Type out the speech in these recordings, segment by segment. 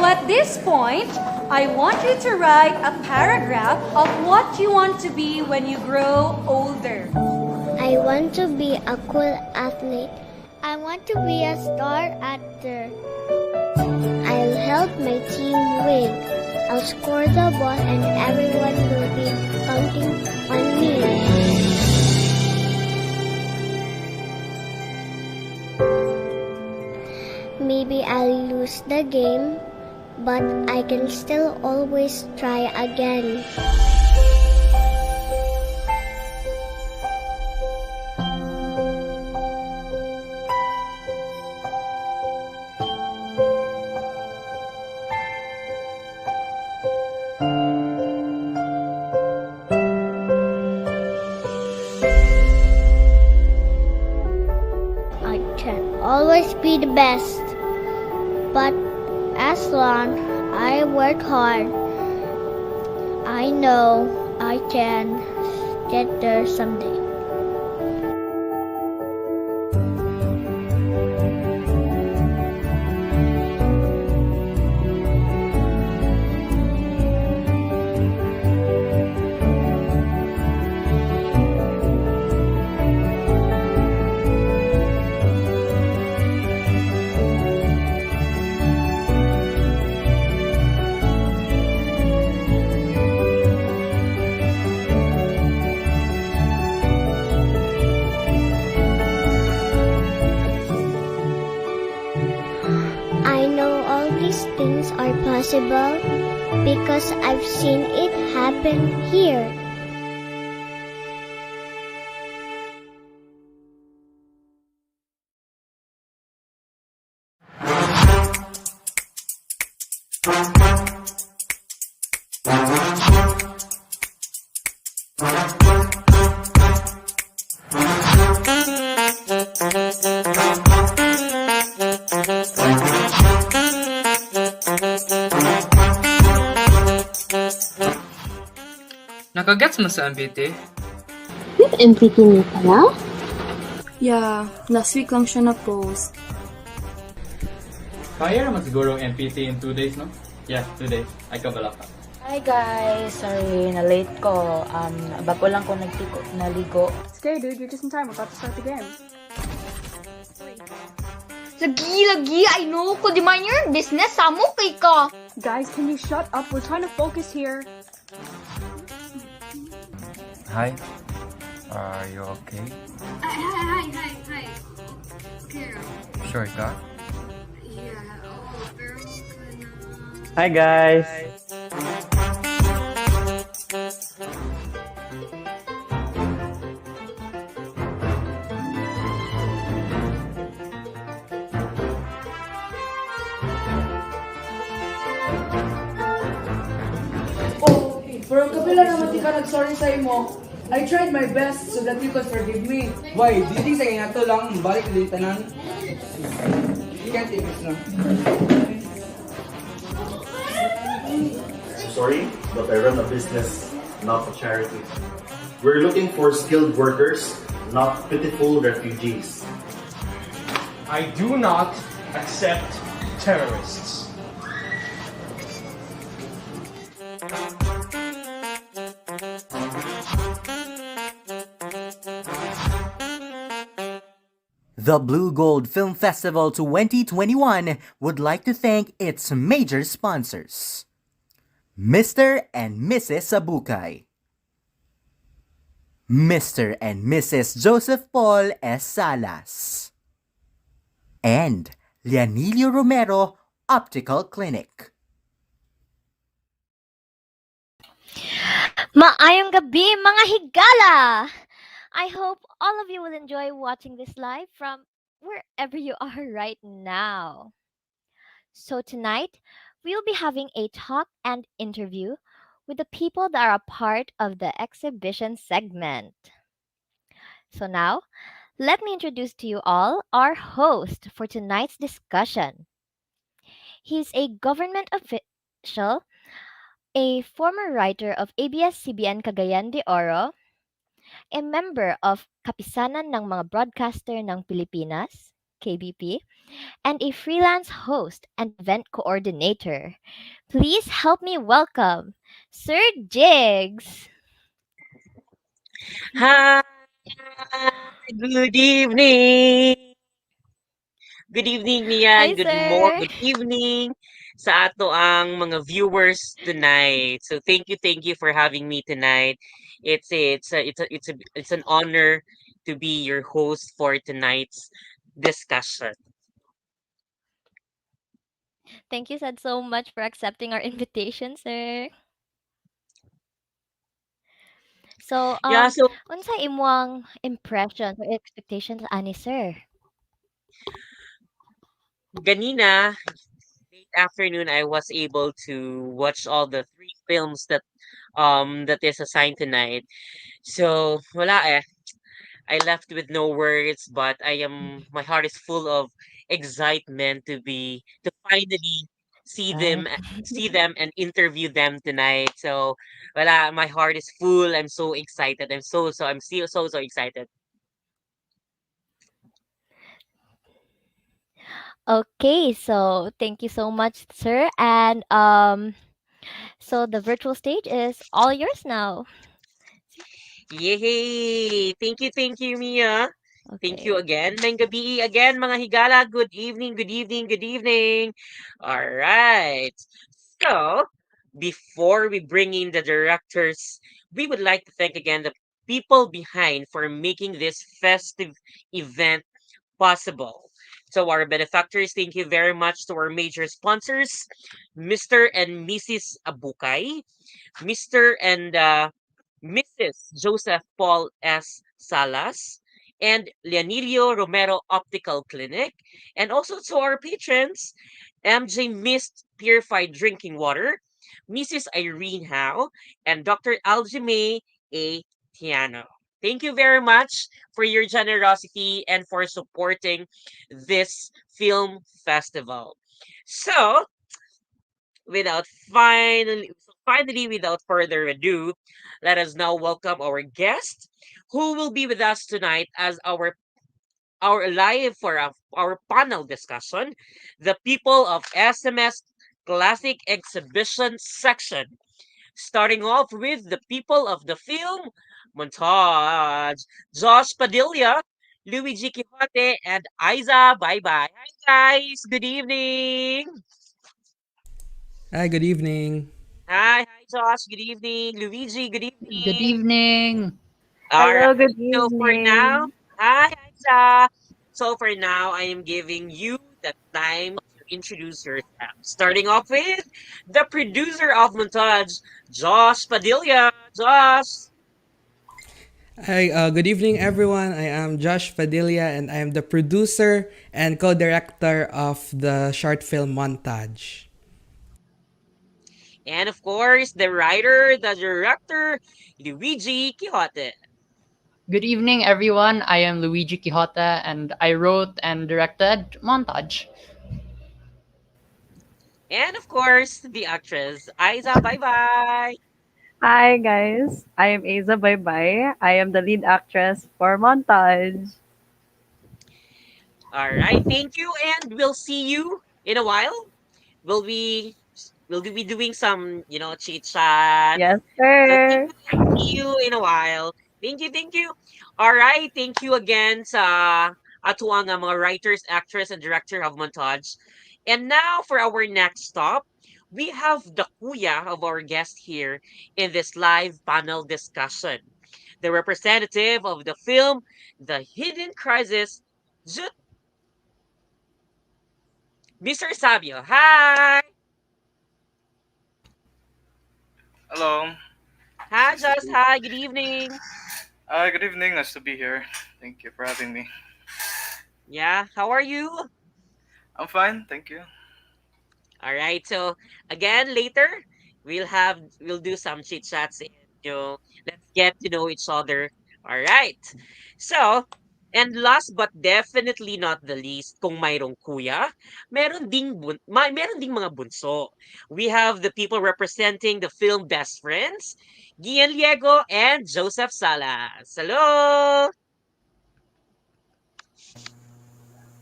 at this point, I want you to write a paragraph of what you want to be when you grow older. I want to be a cool athlete. I want to be a star actor. I'll help my team win. I'll score the ball and everyone will be counting on me. Maybe I'll lose the game, but I can still always try again. I can always be the best, but as long I work hard, I know I can get there someday. I know all these things are possible because I've seen it happen here. Nakagets mo sa MPT? With MPT niya pala? Yeah, last week lang siya na-post. Kaya naman siguro ang MPT in 2 days, no? Yeah, 2 days. Ay kabalak ka. Hi guys! Sorry, na-late ko. Bago lang ko naligo. It's okay, dude. You're just in time. We're about to start the game. Lagi, I know ko. Di man your business. Samo kay ka. Guys, can you shut up? We're trying to focus here. Hi, are you okay? Hi. Okay. Sure ka? Yeah. Pero kana... Hi guys! Pero kapila naman di ka nag-sorry sa imo. I tried my best so that you could forgive me. Why? Do you think sa inato lang balik din tanan? You can't take this, no? I'm sorry, but I run a business, not a charity. We're looking for skilled workers, not pitiful refugees. I do not accept terrorists. The Blue Gold Film Festival 2021 would like to thank its major sponsors: Mr. and Mrs. Sabukay, Mr. and Mrs. Joseph Paul S. Salas, and Leonilio Romero Optical Clinic. Maayong gabi, mga higala! I hope all of you will enjoy watching this live from wherever you are right now. So tonight, we'll be having a talk and interview with the people that are a part of the exhibition segment. So now, let me introduce to you all our host for tonight's discussion. He's a government official, a former writer of ABS-CBN Cagayan de Oro, a member of Kapisanan ng mga Broadcaster ng Pilipinas, KBP, and a freelance host and event coordinator. Please help me welcome Sir Jigs. Hi, good evening. Good evening, Mia, Hi, and sir. good evening sa ato ang mga viewers tonight. So thank you for having me tonight. It's an honor to be your host for tonight's discussion. Thank you said so much for accepting our invitation, sir. So, Yeah, so unsa imong impressions or expectations ani sir? ganina, late afternoon, I was able to watch all the three films that is assigned tonight. So wala eh. I left with no words, but my heart is full of excitement to finally Right. see them and interview them tonight. So, wala, my heart is full. I'm so excited. I'm still so excited. Okay, so thank you so much, sir. And so the virtual stage is all yours now. Yay! Thank you, Mia. Thank you Okay. again. May gabi again, mga higala. Good evening. All right. So, before we bring in the directors, we would like to thank again the people behind for making this festive event possible. So, our benefactors, thank you very much to our major sponsors, Mr. and Mrs. Abukay, Mr. and Mrs. Joseph Paul S. Salas, and Leonilio Romero Optical Clinic, and also to our patrons, MJ Mist Purified Drinking Water, Mrs. Irene Howe, and Dr. Aljime A. Tiano. Thank you very much for your generosity and for supporting this film festival. So, without finally, without further ado, let us now welcome our guest who will be with us tonight as our live for our panel discussion, the people of SMS Classic Exhibition section. Starting off with the people of the film Montage, Josh Padilla, Luigi Quijote, and Aeza Baybay. Hi guys, good evening. Hi, good evening. Hi Josh, good evening. Luigi, good Good evening. evening. All right. Hello, good So for now, evening. hi Aeza. So for now, I am giving you the time to introduce yourself. Starting off with the producer of Montage, Josh Padilla. Josh. Hi, good evening, everyone. I am Josh Padilla, and I am the producer and co-director of the short film Montage. And of course, the writer, the director, Luigi Quijote. Good evening, everyone. I am Luigi Quijote, and I wrote and directed Montage. And of course, the actress, Aeza. Bye bye. Hi guys, I am Aeza Baybay. I am the lead actress for Montage. All right. Thank you. And we'll see you in a while. We'll be we'll be doing some, chit chat. Yes, So sir. see you in a while. Thank you. All right, thank you again sa ato ang mga writers, actress, and director of Montage. And now for our next stop, we have the kuya of our guest here in this live panel discussion. The representative of the film The Hidden Crisis, Mr. Sabio. Hi! Hello. Hi, Nice to Just. be. Hi, good evening. Good evening. Nice to be here. Thank you for having me. Yeah, how are you? I'm fine. Thank you. All right. So again, later we'll do some chit chats and let's get to know each other. All right. So, and last but definitely not the least, kung mayroong kuya, meron ding mga bunso. We have the people representing the film Best Friends, Gian, Llego, and Joseph Salas. Hello.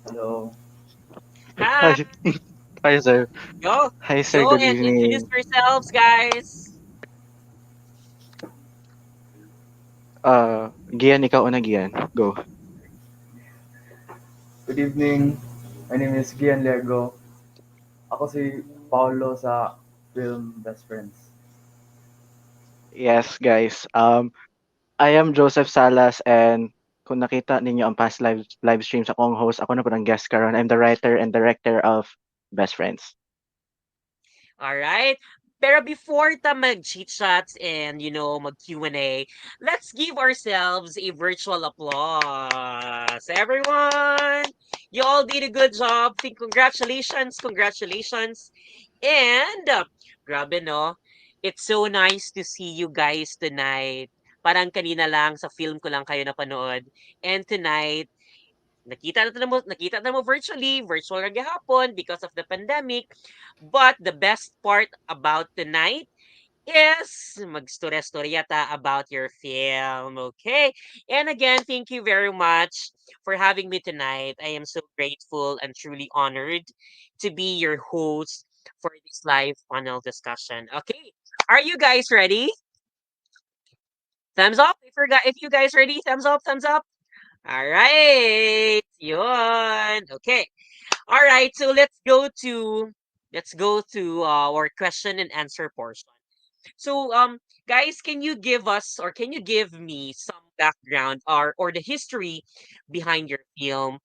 Hello. Hi. Hi. Hi, sir. Go. Hi, sir. Go Good and introduce evening. yourselves, guys. Gian, ikaw una, Gian. Go. Good evening. My name is Gian Llego. Ako si Paulo sa film Best Friends. Yes, guys. I am Joseph Salas and kung nakita ninyo ang past live streams akong host, ako na po ang guest karon. I'm the writer and director of Best Friends. All right. Pero before ta mag-chit chats and mag Q&A, let's give ourselves a virtual applause. Everyone, you all did a good job. Think congratulations, congratulations. And grabe no. It's so nice to see you guys tonight. Parang kanina lang sa film ko lang kayo napanood. And tonight, nakita na mo virtually, virtual ra gihapon because of the pandemic. But the best part about tonight is magstorya-storya ta about your film, okay? And again, thank you very much for having me tonight. I am so grateful and truly honored to be your host for this live panel discussion. Okay, are you guys ready? Thumbs up if you guys ready. Thumbs up, thumbs up. All right, yun. Okay. All right, so let's go to our question and answer portion. So, guys, can you give us or can you give me some background or the history behind your film?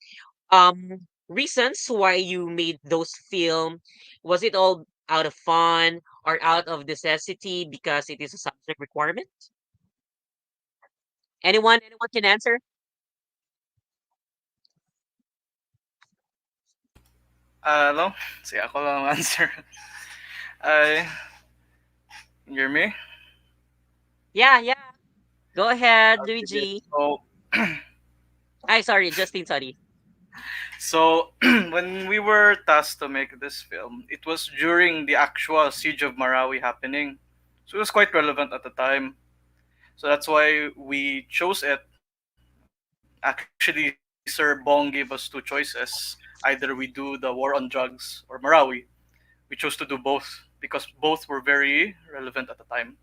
Reasons why you made those film? Was it all out of fun or out of necessity because it is a subject requirement? Anyone can answer? Hello? Sige, ako lang ang answer. I you hear me? Yeah, yeah. Go ahead, Sige. Luigi. So, Ay, sorry, Justyne, sorry. so when we were tasked to make this film, it was during the actual siege of Marawi happening. So it was quite relevant at the time. So that's why we chose it. Actually, Sir Bong gave us two choices. Either we do the war on drugs or Marawi. We chose to do both because both were very relevant at the time.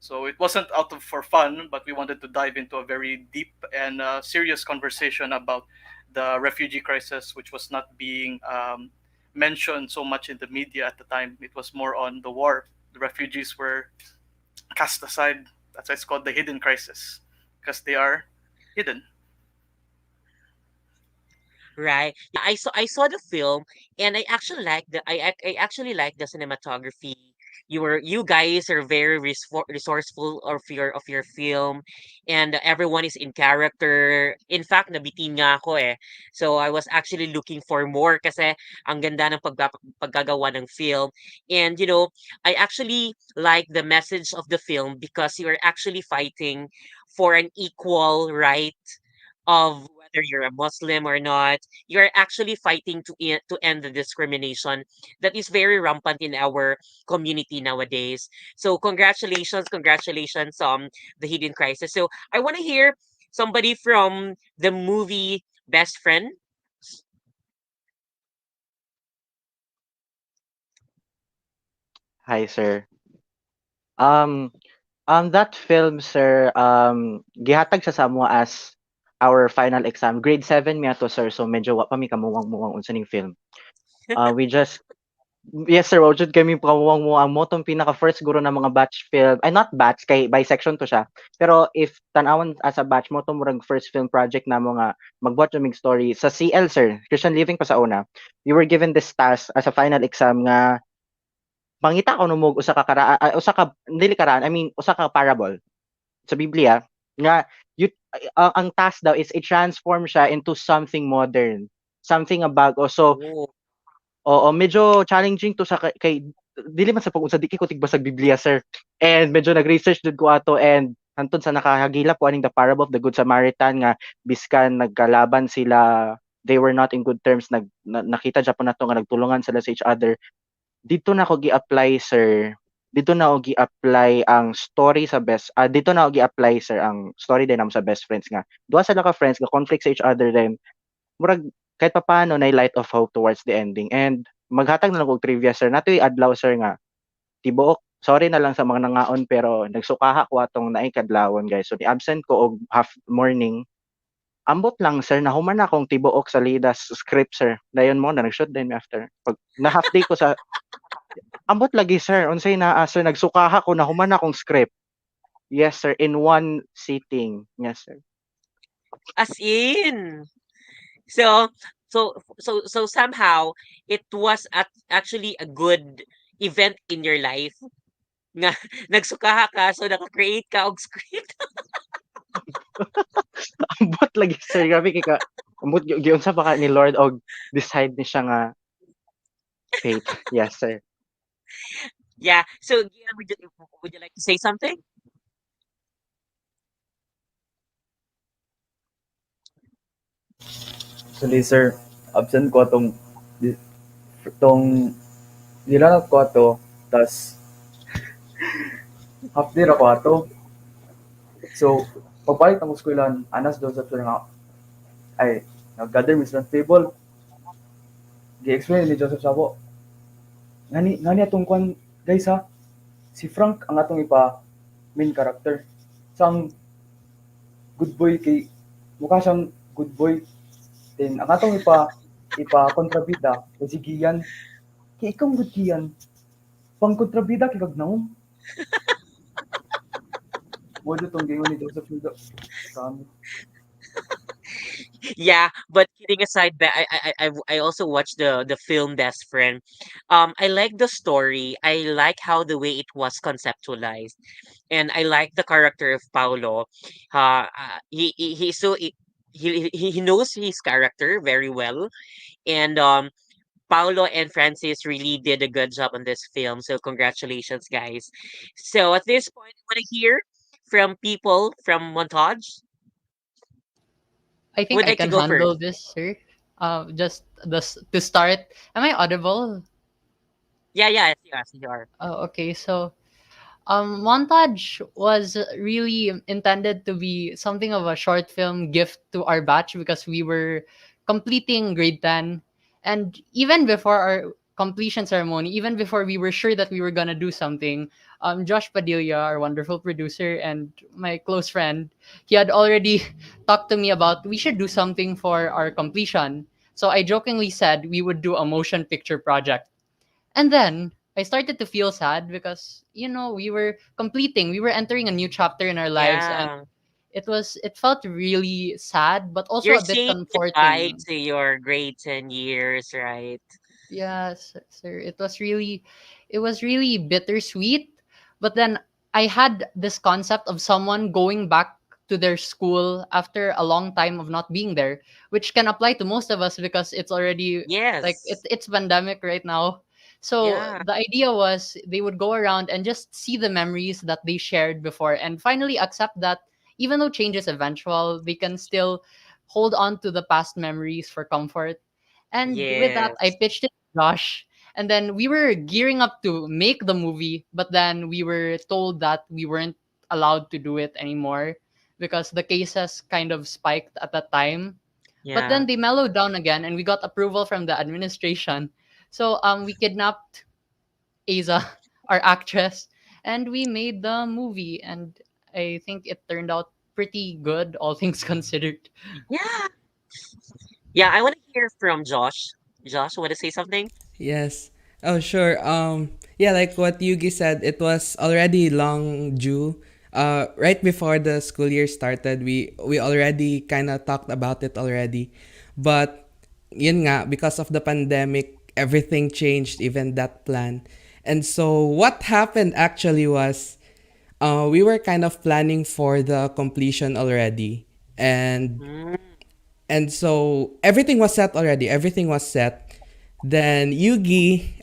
So it wasn't out of for fun, but we wanted to dive into a very deep and serious conversation about the refugee crisis, which was not being mentioned so much in the media at the time. It was more on the war. The refugees were cast aside. That's why it's called the hidden crisis, because they are hidden. Right. Yeah, I saw the film and I actually like the cinematography. You guys are very resourceful of your film and everyone is in character. In fact, nabitin nga ako eh. So I was actually looking for more kasi ang ganda ng paggagawa ng film. And I actually like the message of the film because you're actually fighting for an equal right of whether you're a Muslim or not, you're actually fighting to end the discrimination that is very rampant in our community nowadays. So congratulations, congratulations on the hidden crisis. So I want to hear somebody from the movie Best Friend. Hi, sir. Um, that film, sir, gihatag sa samo as our final exam. Grade 7 miya to, sir. So medyo wa pa mi kamuwang-muwang unsa ning film. We just yes, sir. Wa jud kami kamuwang-muwang mo tong pinaka first siguro na mga batch film. Ay not batch kay by section to siya. Pero if tan-awon as a batch mo to murag first film project namo nga magbuhat mig story sa CL, sir. Christian Living pa sa una. We were given this task as a final exam nga mangita ko mo usa ka usa ka dili karaan, I mean usa ka parable sa Biblia nga you, ang task daw is i-transform siya into something modern, something bago. So Oh. oo, medyo challenging to sa kay dili man sa pag-unsa di ko tigbasag Biblia, sir. And medyo nag-research jud ko ato and hantod sa nakahagilap ko aning the parable of the good Samaritan nga biskan nagkalaban sila, they were not in good terms, nakita Japan nato nga nagtulungan sila sa each other. Dito na ko gi-apply, sir. Dito na ako gi-apply ang story sa dito na ako gi-apply, sir, ang story din sa best friends nga. Duha sila ka friends nga conflict sa each other then murag kahit papaano na light of hope towards the ending. And maghatag na lang og trivia sir, natoy adlaw sir nga tibuok sorry na lang sa mga nangaon pero nagsukaha ko atong naay kadlawon guys. So ni absent ko og half morning. Ambot lang sir nahuman na akong tibuok sa Lida's script sir. Dayon mo na nag-shoot din after. Pag na half day ko sa ambot lagi sir unsay naa sir nagsukaha ko nahuman na akong script. Yes sir in one sitting. Yes sir. As in. So so somehow it was actually a good event in your life nga nagsukaha ka so naka-create ka og script. Ambot lagi sir grabe kay ka ambot giunsa pa ka ni Lord og decide ni siya nga fate. Yes sir. Yeah. So Gian, would you like to say something? Actually, sir, absent ko tong nilanap ko ato, tas half day ra ko ato. So, pagpalit ang eskwelan, anas daw sa nga, ay, nag-gather mi sa table. Gi-explain ni Joseph Sabo. Ngani atong kwan, guys ha, si Frank ang atong main character. Sang good boy kay, mukha siyang good boy. Then, ang atong kontrabida, kay si Gian. Kay ikaw good Gian. Pang kontrabida kay kagnaon. Wala tong gingon ni Joseph Sabo. Kami. Yeah, but kidding aside, I also watched the film Best Friend. I like the story. I like how the way it was conceptualized, and I like the character of Paulo. He's so he knows his character very well, and Paulo and Francis really did a good job on this film. So congratulations, guys. So at this point, I want to hear from people from Montage. I Who think would I like to can go first? handle this, sir. Just to start. Am I audible? Yeah, yes, you are. Oh, okay. So, Montage was really intended to be something of a short film gift to our batch because we were completing grade 10. And even before our completion ceremony, even before we were sure that we were going to do something, Josh Padilla, our wonderful producer and my close friend, he had already talked to me about we should do something for our completion. So I jokingly said we would do a motion picture project. And then I started to feel sad because we were entering a new chapter in our lives, and Yeah. it felt really sad but also You're a bit saying goodbye comforting. to your grade 10 years, right? Yes, sir. It was really bittersweet. But then I had this concept of someone going back to their school after a long time of not being there, which can apply to most of us because it's already like Yes. it's pandemic right now. So Yeah. the idea was they would go around and just see the memories that they shared before and finally accept that even though change is eventual, they can still hold on to the past memories for comfort. And with that, I Yes. pitched it to Josh. And then we were gearing up to make the movie, but then we were told that we weren't allowed to do it anymore because the cases kind of spiked at that time. But Yeah. then they mellowed down again and we got approval from the administration. So we kidnapped Aeza, our actress, and we made the movie. And I think it turned out pretty good, all things considered. Yeah. Yeah, I want to hear from Josh. Josh, want to say something? Yes. Oh, sure. Yeah, like what Yugi said, it was already long due. Right before the school year started, we already kind of talked about it already. But yun nga, because of the pandemic, everything changed, even that plan. And so what happened actually was we were kind of planning for the completion already. Mm. And so everything was set already. Everything was set. Then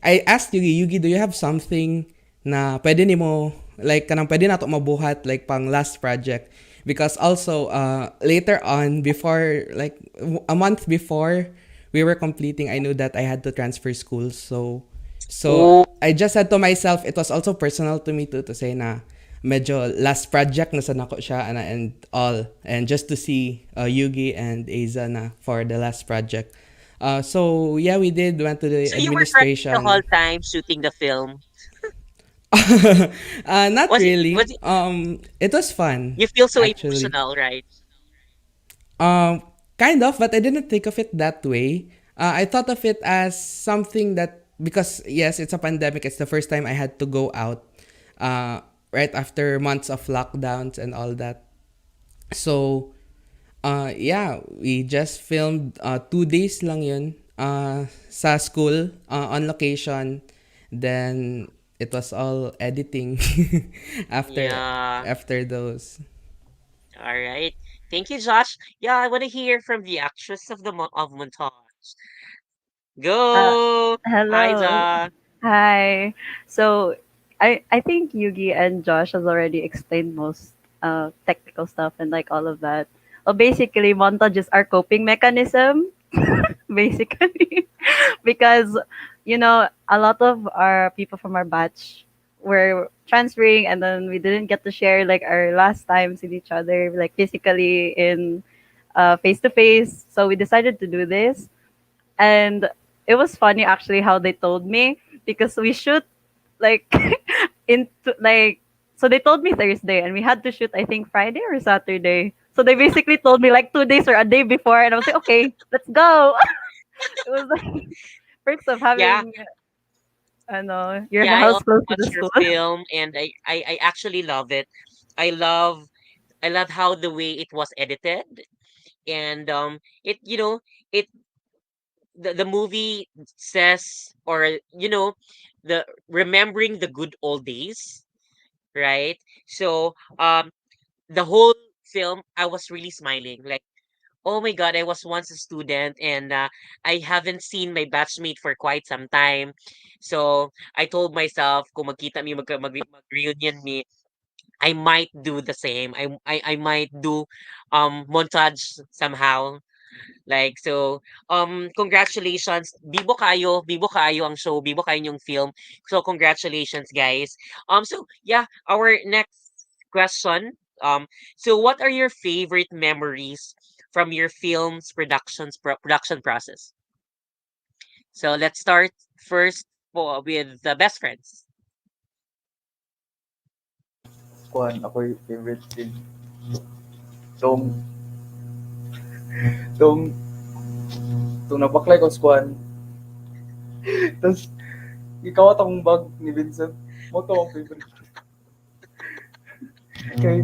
I asked Yugi, do you have something na pwede nimo like kanang pwede nato mabuhat like pang last project? Because also later on before like a month before we were completing, I knew that I had to transfer schools. So Oh. I just said to myself, it was also personal to me to say na medyo last project na sa nako siya and all, and just to see Yugi and Aeza na for the last project. So yeah, we did went to the So you were crying the whole administration. time shooting the film. Not Was really. it It was fun you feel so actually. emotional, right? Um, kind of, but I didn't think of it that way. I thought of it as something that, because yes, it's a pandemic. It's the first time I had to go out, uh, right after months of lockdowns and all that. So, yeah, we just filmed 2 days lang yun sa school, on location. Then it was all editing after Yeah. after those. All right. Thank you, Josh. Yeah, I want to hear from the actress of of Montage. Uh, Go, Hello. Aeza. Hi. So I think Yugi and Josh has already explained most technical stuff and like all of that. Well, basically, montage is our coping mechanism, basically, because a lot of our people from our batch were transferring, and then we didn't get to share like our last times with each other, like physically in face to face. So we decided to do this, and it was funny actually how they told me, because we shoot like into like, so they told me Thursday and we had to shoot I think Friday or Saturday. So they basically told me like 2 days or a day before, and I was like, okay, let's go. It was like perks of Yeah, having I know your yeah. I house also close to the watched your school. film, and I actually love it. I love I love how the way it was edited, and it it the movie says, or the remembering the good old days, right? So the whole film I was really smiling, like, oh my god, I was once a student, and I haven't seen my batchmate for quite some time. So I told myself, kung magkita mi mag-reunion mi, I might do the same. I might do montage somehow. Like, so congratulations. Bibo kayo ang show, bibo kayo yung film. So congratulations, guys. So yeah, our next question. So what are your favorite memories from your film's production process? So let's start first with the best friends. Kuan, ako yung favorite scene. Tong, tong, tong nabaklay ko sa kuan. Tapos, ikaw atong bag ni Vincent. Mo to ang favorite. Kay,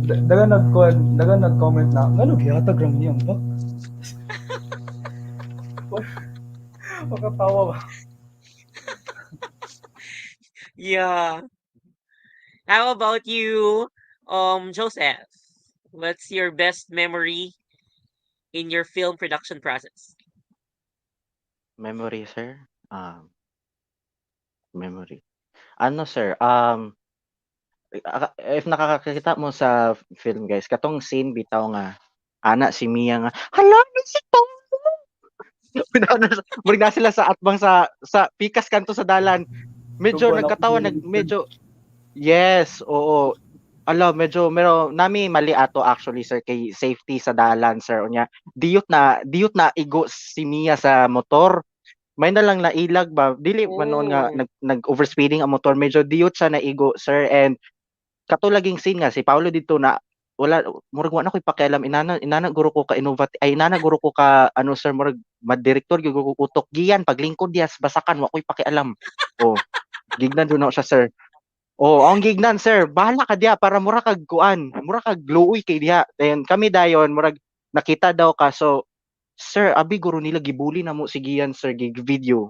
daga nag-comment na, ngano gihatag ram niya ang bag? Makatawa ba? Yeah. How about you, Joseph? What's your best memory in your film production process? Memory, sir? Memory. Ano, sir, if nakakakita mo sa film, guys, katong scene bitaw nga, ana si Mia nga, "Hala, ni si Tom!" Murag na sila sa atbang sa pikas kanto sa dalan. Medyo Tugon ako nagkatawa, medyo, yes, oo. Medyo nami mali ato actually, sir, kay safety sa dalan, sir. Unya, diyot na igo si Mia sa motor. May na lang nailag ba? Dili man noon nga Oh. nag-overspeeding ang motor. Medyo diyot siya naigo, sir. And katulaging scene nga si Paulo dito na wala, murag wa na koy pakialam, inana guro ko ka innovate, ay inana guro ko ka ano, sir, murag mad-direktor gyud ko utok Gian paglingkod dias basakan wa koy pakialam. Oh, gignan do na siya, sir. Oh, ang gignan, sir, bahala ka diya para mura kag kuan, mura kag luoy kay diha. Then kami dayon murag nakita daw ka, so sir, abi guro nila gibuli na mo si Gian, sir, gig video.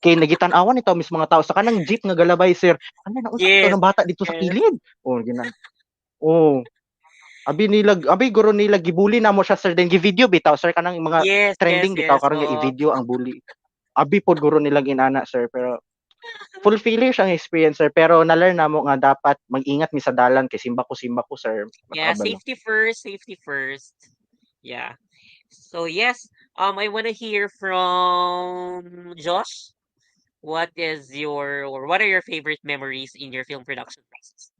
Kay nagitan-awan ito mis mga tao sa kanang jeep nga galabay, sir. Ano na unsa to Yes. ng bata dito sa Yes. kilid? Oh, ginan. Oh, abi guro nila gibuli na mo siya, sir, then gi-video bitaw, sir, kanang mga Yes, yes, trending bitaw yes. karon nga Oo. i-video ang bully. Abi pod guro nilang inana, sir, pero fulfilling siyang experience, sir, pero na-learn namo nga dapat mag-ingat mi sa dalan kay simba ko, sir, Yeah, makabalo. safety first, safety first. Yeah. So yes, I want to hear from Josh. What are your favorite memories in your film production process?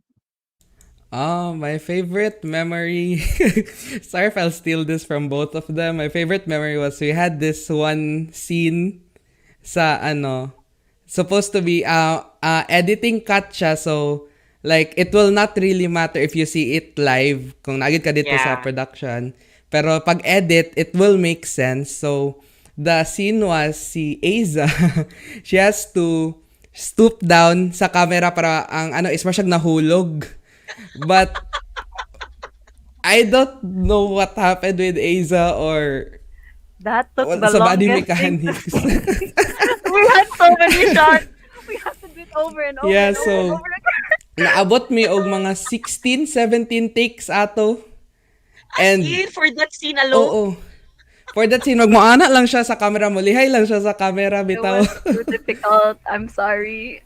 My favorite memory. Sorry if I'll steal this from both of them. My favorite memory was we had this one scene sa supposed to be editing cut siya, so like it will not really matter if you see it live kung naagid ka dito sa Yeah. production. Pero pag edit, it will make sense. So the scene was si Aeza. She has to stoop down sa camera para ang is masyag nahulog. But I don't know what happened with Aeza or That took the sa body longest thing. mechanics. We had so many shots. We had to do it over and over Yeah, and over so and over again. naabot mi og mga 16, 17 takes ato. And For that scene alone? oo. For that scene, magmaana lang siya sa camera mo. Lihay lang siya sa camera, It bitaw. was too difficult. I'm sorry.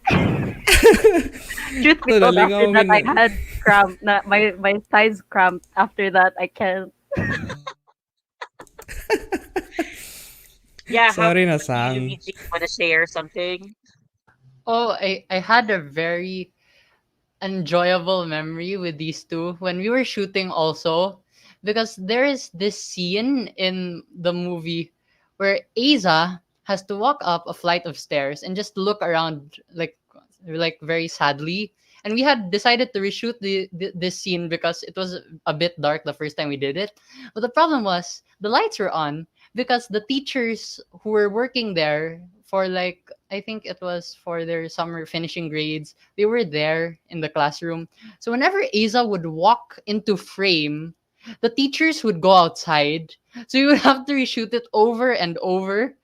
Truth be So, told, after nalingaw that, I mi na. had cramp. My thighs cramped. After that, I can't. Yeah, Sorry na, about you, Sang. Luigi? Want to share something? Oh, I had a very enjoyable memory with these two when we were shooting also, because there is this scene in the movie where Aeza has to walk up a flight of stairs and just look around like very sadly. And we had decided to reshoot this scene because it was a bit dark the first time we did it. But the problem was the lights were on because the teachers who were working there for like I think it was for their summer finishing grades, they were there in the classroom. So whenever Aeza would walk into frame, the teachers would go outside. So you would have to reshoot it over and over.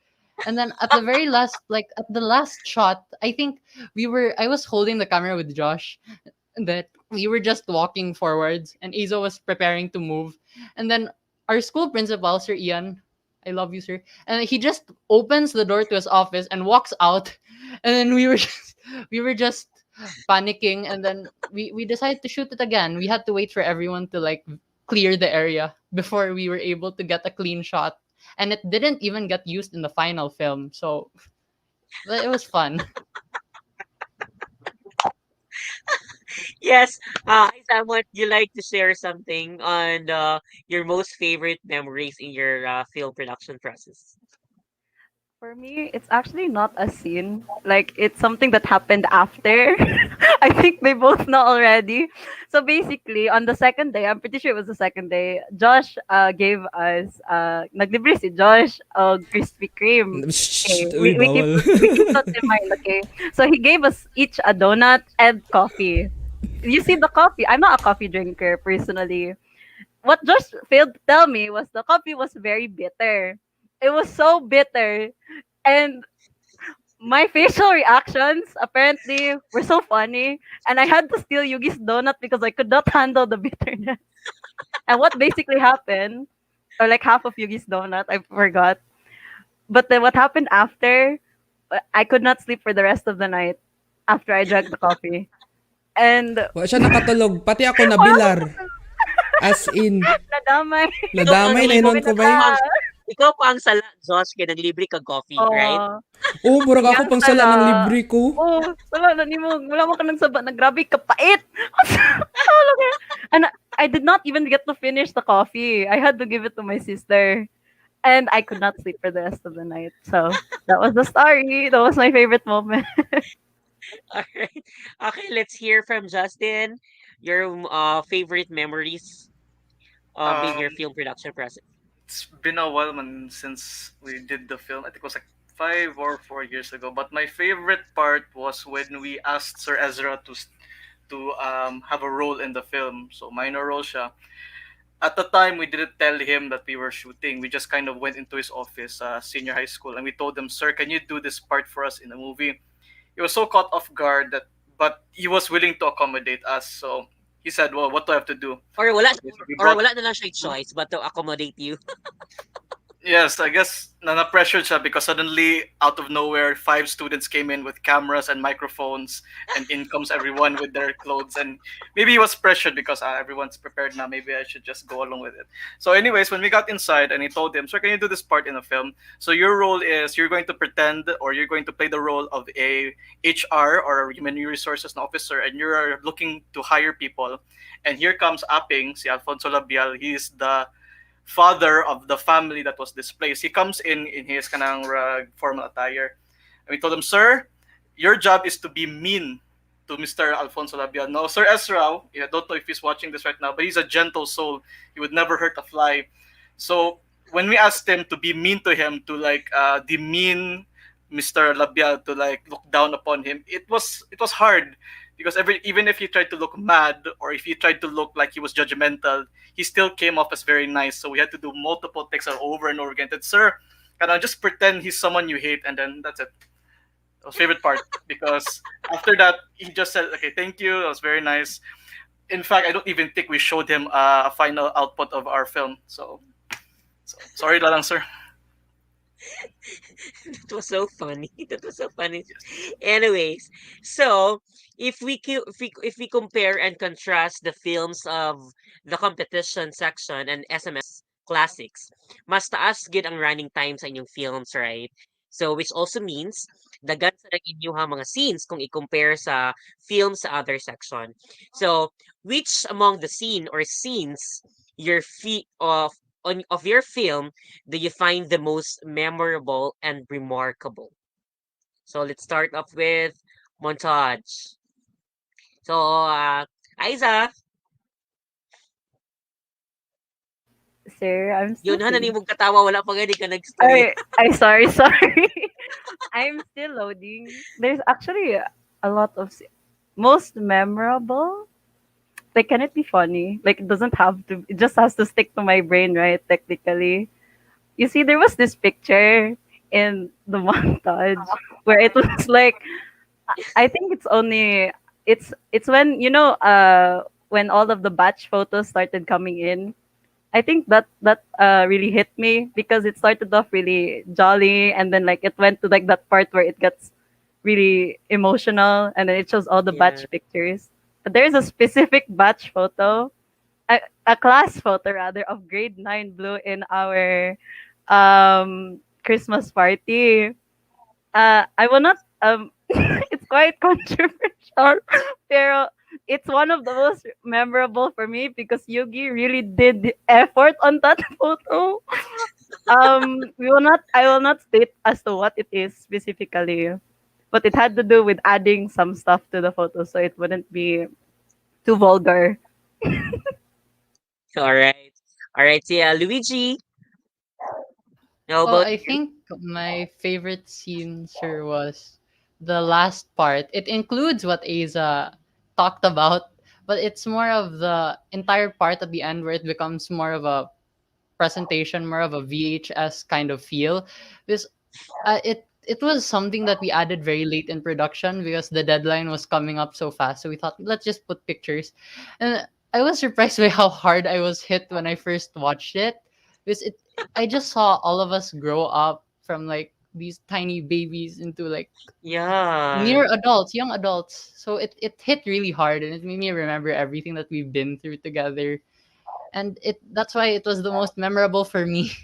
And then at the very last, like at the last shot, I think I was holding the camera with Josh, and that we were just walking forwards, and Aeza was preparing to move. And then our school principal, Sir Ian, I love you, sir. And he just opens the door to his office and walks out. And then we were just panicking. And then we decided to shoot it again. We had to wait for everyone to like clear the area before we were able to get a clean shot. And it didn't even get used in the final film. So it was fun. Yes. Isa, would you like to share something on your most favorite memories in your film production process? For me, it's actually not a scene. Like, it's something that happened after. I think they both know already. So basically, on the second day, I'm pretty sure it was the second day, Josh gave us, naglibre si Josh Krispy Kreme. Okay, Uy, we keep that in mind, okay? So he gave us each a donut and coffee. You see the coffee. I'm not a coffee drinker, personally. What Josh failed to tell me was the coffee was very bitter. It was so bitter. And my facial reactions apparently were so funny. And I had to steal Yugi's donut because I could not handle the bitterness. And what basically happened, or like half of Yugi's donut, I forgot. But then what happened after, I could not sleep for the rest of the night after I drank the coffee. And Wa siya nakatulog. Pati ako nabilar. As in, nadamay. nadamay na inon ko ba? Ikaw pa ang sala, Josh, kaya naglibre kag coffee, right? Oo, murag ako pang sala ng libre ko. Oo, sala na ni mo. Wala mo ka nagsaba. Nagrabe ka pait. And I did not even get to finish the coffee. I had to give it to my sister. And I could not sleep for the rest of the night. So that was the story. That was my favorite moment. All right. Okay, let's hear from Justyne. Your favorite memories in your film production process. It's been a while man since we did the film. I think it was like 5 or 4 years ago. But my favorite part was when we asked Sir Ezra to have a role in the film. So minor role siya. At the time, we didn't tell him that we were shooting. We just kind of went into his office, senior high school, and we told him, "Sir, can you do this part for us in the movie?" He was so caught off guard but he was willing to accommodate us. So he said, "Well, what do I have to do?" Or wala We brought- na lang siya choice but to accommodate you. Yes, I guess na-pressured siya because suddenly, out of nowhere, 5 students came in with cameras and microphones, and in comes everyone with their clothes. And maybe he was pressured because everyone's prepared now. Maybe I should just go along with it. So, anyways, when we got inside, and he told him, "Sir, can you do this part in a film? So your role is you're going to pretend, or you're going to play the role of a HR or a human resources officer, and you're looking to hire people. And here comes Aping, si Alfonso Labial. He's the father of the family that was displaced. He comes in his kanang formal attire. And we told him, "Sir, your job is to be mean to Mr. Alfonso Labian." No, Sir Ezra, I don't know if he's watching this right now, but he's a gentle soul. He would never hurt a fly. So when we asked him to be mean to him, to like demean Mr. Labial, to like look down upon him, it was hard because even if he tried to look mad or if he tried to look like he was judgmental, he still came off as very nice. So we had to do multiple takes over and over again. And, "Sir, can I just pretend he's someone you hate?" And then that's it. That was favorite part because after that he just said, "Okay, thank you. That was very nice." In fact, I don't even think we showed him a final output of our film. So sorry, lang, sir. That was so funny. That was so funny. Anyways, so if we compare and contrast the films of the competition section and SMS classics, mas taas gid ang running time sa inyong films, right? So which also means daghan sa inyong mga scenes kung i-compare sa films sa other section. So which among the scene or scenes your of your film do you find the most memorable and remarkable? So let's start off with Montage. So, Aeza, Sir, I'm yun still ha, thinking. nanimog katawa, wala pa gani ka nag-story. I sorry, sorry. I'm still loading. There's actually a lot of most memorable. Like, can it be funny? Like, it doesn't have to. It just has to stick to my brain, right? Technically, you see, there was this picture in the montage where it was like, I think it's only it's when when all of the batch photos started coming in. I think that really hit me because it started off really jolly and then like it went to like that part where it gets really emotional and then it shows all the batch pictures. But there's a specific batch photo, a class photo rather of grade 9 blue in our Christmas party. I will not it's quite controversial, pero it's one of the most memorable for me because Yugi really did the effort on that photo. I will not state as to what it is specifically, but it had to do with adding some stuff to the photo so it wouldn't be too vulgar. All right. All right, yeah, Luigi. How Well, about I you? think my favorite scene, sure, was the last part. It includes what Aza talked about, but it's more of the entire part at the end where it becomes more of a presentation, more of a VHS kind of feel. Because it was something that we added very late in production because the deadline was coming up so fast. So we thought let's just put pictures, and I was surprised by how hard I was hit when I first watched it because I just saw all of us grow up from like these tiny babies into like Yeah. near adults, young adults. So it hit really hard and it made me remember everything that we've been through together. And that's why it was the most memorable for me.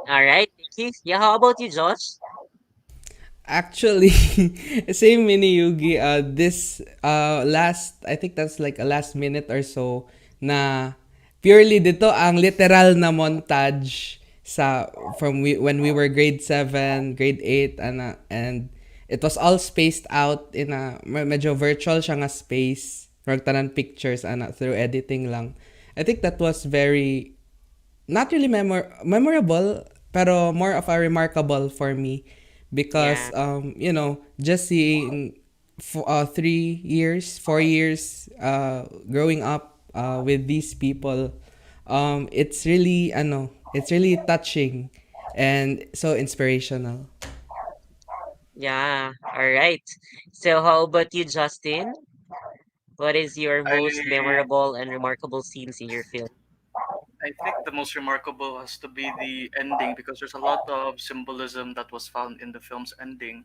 All right. Thank you. Yeah, how about you, Josh? Actually, same mini Yugi. This last, I think that's like a last minute or so na purely dito ang literal na montage sa when we were grade 7, grade 8 and it was all spaced out in a medyo virtual siya nga space. Tanan pictures through editing lang. I think that was very not really memorable pero more of a remarkable for me because just seeing 3 years 4 years growing up with these people, it's really touching and so inspirational. Yeah. All right. So how about you, Justin? What is your I most memorable and remarkable scenes in your film? I think the most remarkable has to be the ending because there's a lot of symbolism that was found in the film's ending.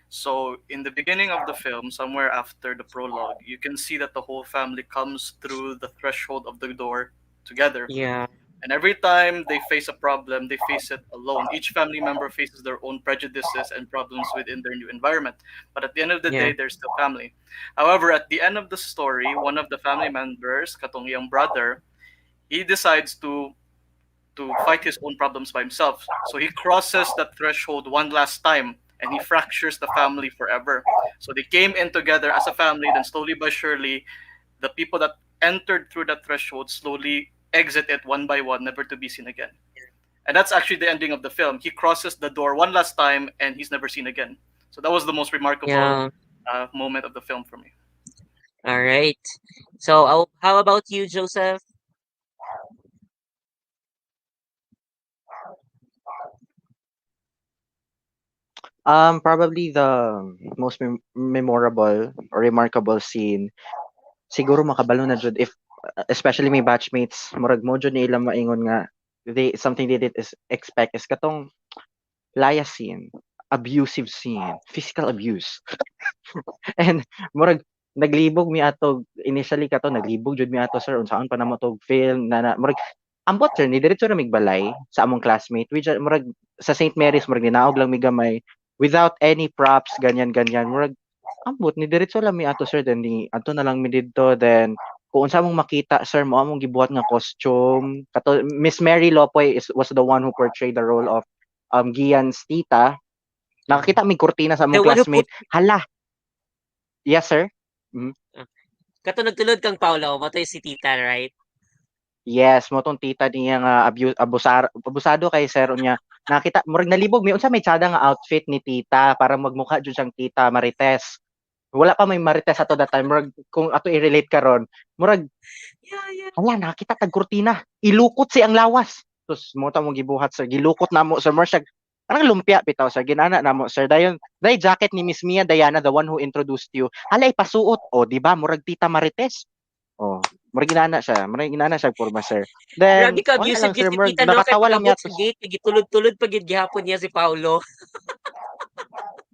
So, in the beginning of the film, somewhere after the prologue, you can see that the whole family comes through the threshold of the door together. Yeah. And every time they face a problem, they face it alone. Each family member faces their own prejudices and problems within their new environment. But at the end of the day, Yeah. they're still family. However, at the end of the story, one of the family members, Katong young brother, he decides to fight his own problems by himself. So he crosses that threshold one last time and he fractures the family forever. So they came in together as a family, then slowly but surely, the people that entered through that threshold slowly exit it one by one, never to be seen again. And that's actually the ending of the film. He crosses the door one last time and he's never seen again. So that was the most remarkable Yeah. moment of the film for me. All right. So, how about you, Joseph? Probably the most memorable or remarkable scene siguro makabalo na jud if especially my batchmates murag mo jud ni ilang maingon nga something they did is expect is katong laya scene, abusive scene, physical abuse. And murag naglibog mi ato initially kato naglibog jud mi ato sir unsaon pa namo tog film na murag ambot sir ni diretso na migbalay sa among classmate which murag sa St. Mary's murag ninaog lang mi gamay without any props ganyan ganyan murag ambot ni diretso lang mi ato sir then ni adto na lang mi didto then kung unsa mong makita sir mo among gibuhat nga costume kato Miss Mary Lopoy was the one who portrayed the role of Gian's tita. Nakakita mi kurtina sa The among one who put... classmate hala. Yes sir. Mhm. Kato nagtulod kang Paulo, matay si tita, right? Yes, mo tong tita niya nga abusado kay sir unya. Nakita murag nalibog mi unsa may tsada nga outfit ni tita para magmukha jud siyang tita Marites. Wala pa may Marites ato that time murag kung ato i-relate karon murag hala nakita tag kurtina ilukot si ang lawas. Tus mo ta mo gibuhat sir gilukot namo sir more siya anong lumpia bitaw sir ginana namo sir dayon day jacket ni Miss Mia Diana the one who introduced you. Hala ipasuot o di ba murag tita Marites. Oh, murag ginana siya porma sir. Grabe Then ka wala abusive lang gyud sir si murag tita no kay nakatawa lang pag-abot yato. sa gate gitulod-tulod pa gyud gihapon niya si Paulo.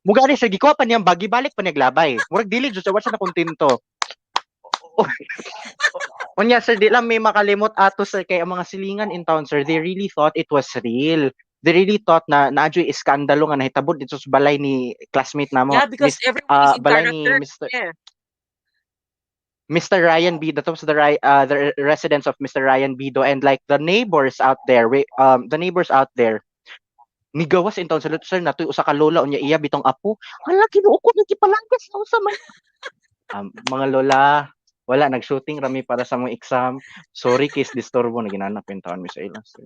Muga ni sir gikuha pa niyang bagi balik pa niyaglabay. Murag dili jud siya wa siya na kontento. Unya sir, di lang may makalimot ato sir kay ang mga silingan in town sir, they really thought it was real. They really thought na naadyoy iskandalo nga nahitabo dito sa balay ni classmate namo, Yeah, because everyone is in balay ni character. Mr. Yeah. Mr. Ryan Bido, that was the residence of Mr. Ryan Bido and like the neighbors out there, migawas in town sir natoy usa ka lola unya iya bitong apo. Hala kinuo ko nagipalanggas na usa man. Mga lola, wala nag-shooting rami para sa mga exam. Sorry case disturbo na ginanap yung taon mi sa ilang sir.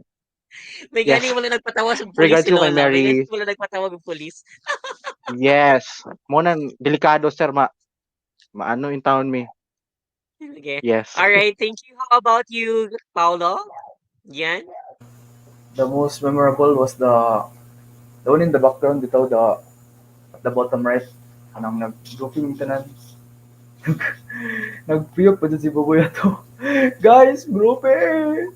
May Yes. galing wala nagpatawa sa pulis Regards si to kay Lola. May galing Mary. wala nagpatawa ng pulis. Yes. Mo nang delikado sir maano yung taon mi. Okay. Yes. All right, thank you. How about you, Paulo? Gian? The most memorable was the one in the background bitaw the bottom right anang nag-grouping tanan. Nagpiyok pa dyan si Baboy ato. Guys, grouping!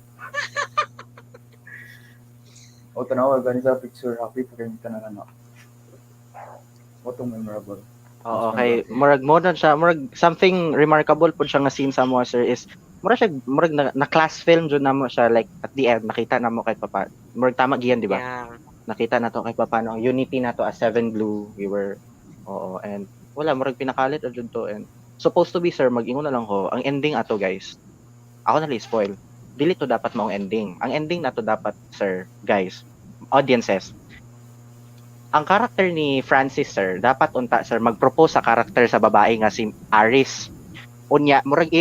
O tanawa gani sa picture happy pa kayo tanan ano. Otong memorable. Oo, okay. Murag mo na siya, murag something remarkable po siya nga scene sa mo sir is murag na class film jud namo siya like at the end nakita namo kay papa. Murag tama giyan di ba? Yeah. Nakita na to kay papa ang unity na to as 7 Blue. We were and wala murag pinakalit jud to and supposed to be sir mag-ingon na lang ko ang ending ato guys. Ako na spoil. Dili to dapat maong ending. Ang ending na to dapat sir guys audiences ang character ni Francis sir dapat unta sir mag-propose sa character sa babae nga si Aris unya murag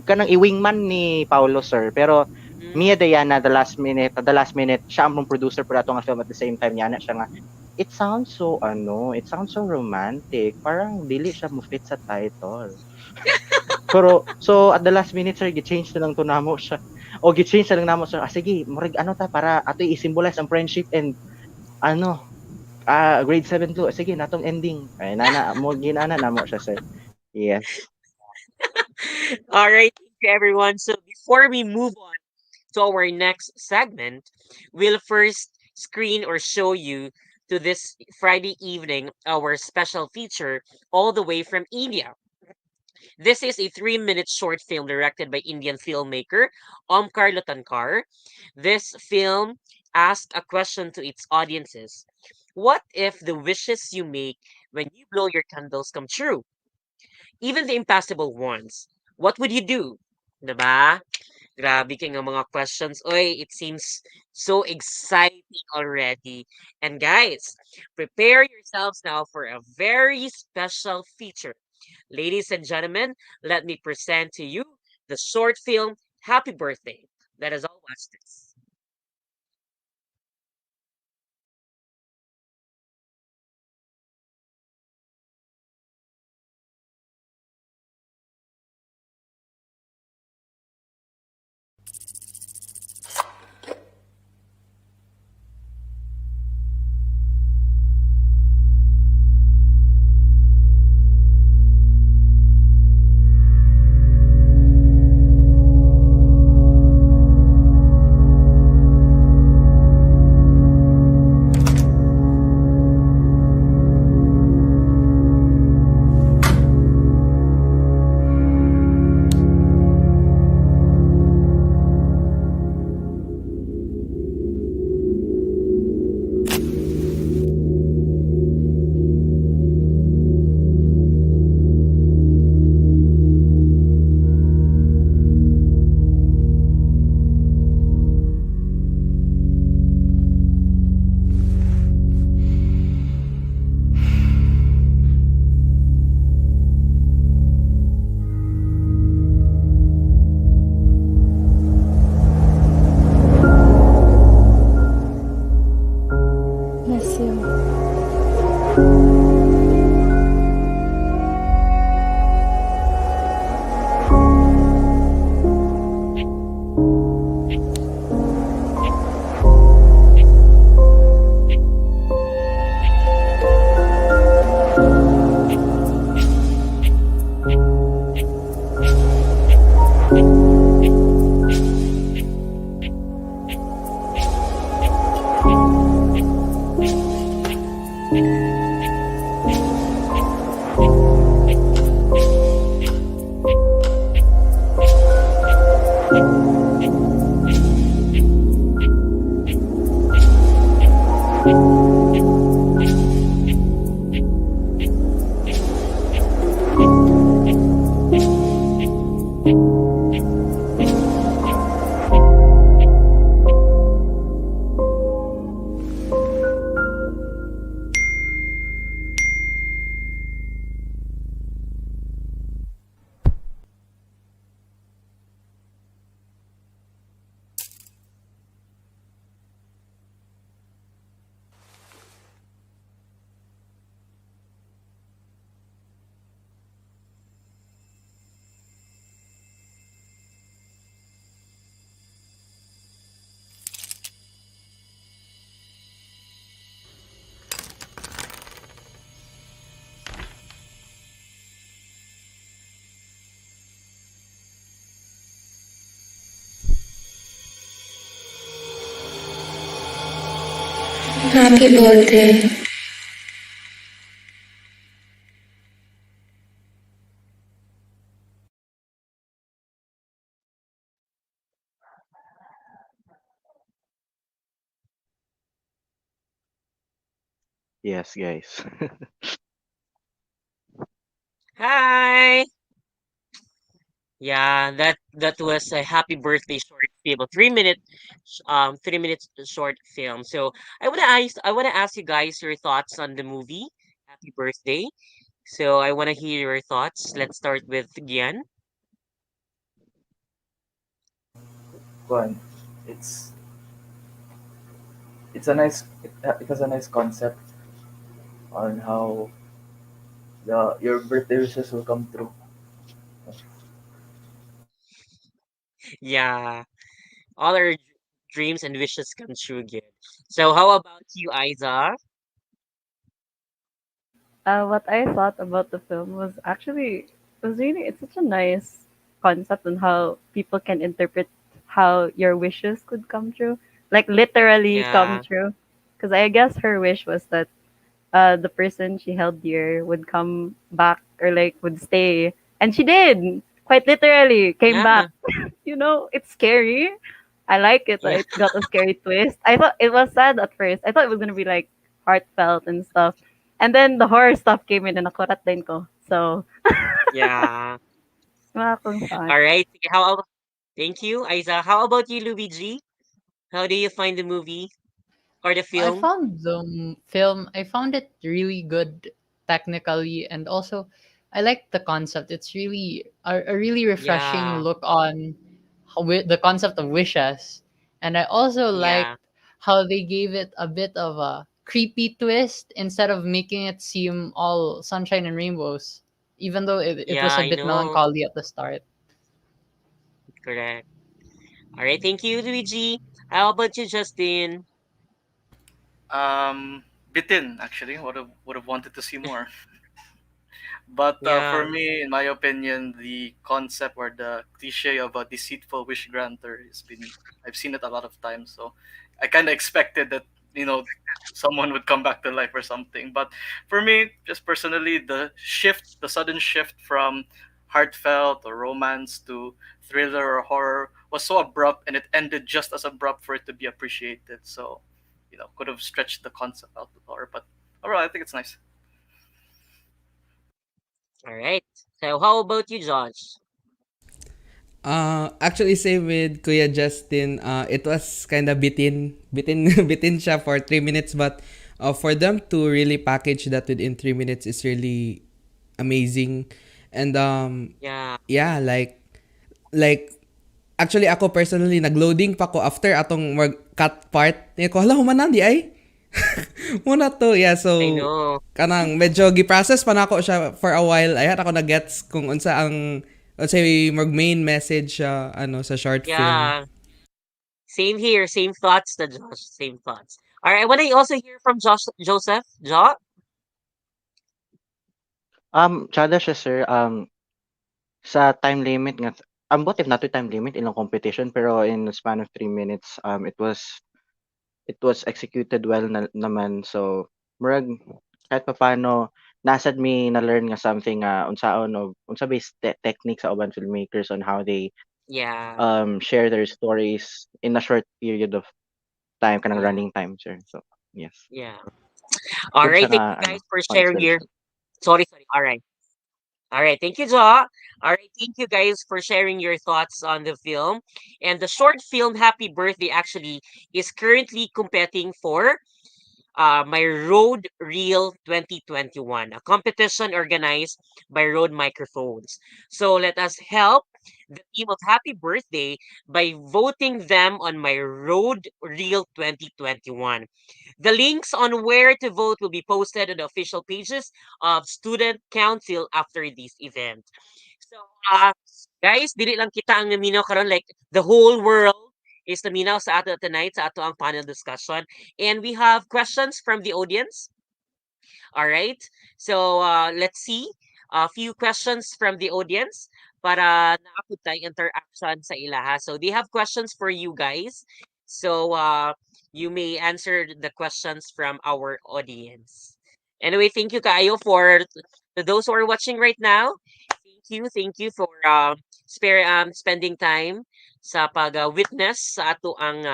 kanang i-wingman ni Paulo sir pero Mia Diana the last minute siya ang producer para ato nga film at the same time niya na siya nga it sounds so romantic parang dili siya mo fit sa title pero so at the last minute sir gi-change na lang to namo siya o gi-change na lang namo sir sige murag ano ta para ato i-symbolize ang friendship and grade 7 to sige natong ending ay nana mo ginana namo siya sir yes. All right, thank you everyone. So before we move on to our next segment, we'll first screen or show you to this Friday evening our special feature all the way from India. This is a 3-minute short film directed by Indian filmmaker Omkar Lotankar. This film asks a question to its audiences. What if the wishes you make when you blow your candles come true? Even the impossible ones. What would you do? Diba? Grabe ka nga mga questions. Oy, it seems so exciting already. And guys, prepare yourselves now for a very special feature. Ladies and gentlemen, let me present to you the short film Happy Birthday. Let us all watch this. Miss you. Happy birthday. Yes, guys. Hi! Yeah, that was a happy birthday short film, a 3 minute short film. So I wanna ask you guys your thoughts on the movie Happy Birthday. So I wanna hear your thoughts. Let's start with Gian. Kuan, it's it's a nice it has a nice concept on how your birthday wishes will come true. Yeah, all our dreams and wishes come true again. So how about you, Aiza? What I thought about the film was actually, it's such a nice concept on how people can interpret how your wishes could come true, like literally come Yeah. true. Because I guess her wish was that the person she held dear would come back or like would stay, and she did. Quite literally came back. Yeah. It's scary. I like it. Yeah. It got a scary twist. I thought it was sad at first. I thought it was gonna be like heartfelt and stuff, and then the horror stuff came in and nakurat din ko. So, Yeah. wala akong thoughts. All right. Thank you, Aiza. How about you, Luigi? How do you find the movie or the I film? found the film. I found it really good technically, and also I like the concept. It's really a really refreshing Yeah. look on the concept of wishes, and I also liked Yeah. how they gave it a bit of a creepy twist instead of making it seem all sunshine and rainbows, even though it Yeah, was a I bit know. melancholy at the start. Correct. All right. Thank you, Luigi. How about you, Justin? Bitin actually. Would have wanted to see more. But for Yeah. me, in my opinion, the concept or the cliche of a deceitful wish granter has been I've seen it a lot of times. So I kind of expected that someone would come back to life or something. But for me, just personally, the sudden shift from heartfelt or romance to thriller or horror was so abrupt, and it ended just as abrupt for it to be appreciated. So could have stretched the concept out more. But overall, I think it's nice. All right. So how about you, Josh? Actually, same with Kuya Justin. It was kind of bitin, bitin siya for 3 minutes, but for them to really package that within 3 minutes is really amazing. And Yeah. yeah, like actually ako personally nagloading pa ko after atong mag cut part. Ko hala human di ay. Muna to, yeah, I so know. kanang medyo gi-process pa nako siya for a while. Ayat ako na gets kung unsay mag main message siya sa short film. Yeah. Same here. Same thoughts to Josh. Same thoughts. All right. I want to also hear from Joseph. Tsada siya sir, sa time limit nga, ambot if nato time limit ilang competition pero in the span of 3 minutes, it was executed well naman. So murag kahit papaano nasad mi na learn nga something nga unsaon o unsa based technique sa uban filmmakers on how they Yeah. share their stories in a short period of time, kanang Yeah. running time sir. So yes, Yeah. All good right. siya Thank nga you guys for for sharing your. inspiration. Sorry. Sorry. All right. All right. Thank you, Jo. All right. Thank you guys for sharing your thoughts on the film. And the short film Happy Birthday actually is currently competing for my Road Reel 2021, a competition organized by Road Microphones. So let us help the team of Happy Birthday by voting them on my Road Reel 2021. The links on where to vote will be posted on the official pages of Student Council after this event. So, guys, dili lang kita ang naminaw karon, like the whole world is naminaw sa ato tonight sa ato ang panel discussion, and we have questions from the audience. All right. So, let's see a few questions from the audience para naapod tayong interaction sa ilaha. So, they have questions for you guys. So, you may answer the questions from our audience. Anyway, thank you kaayo for to those who are watching right now. Thank you for spending time sa pag-witness sa ato ang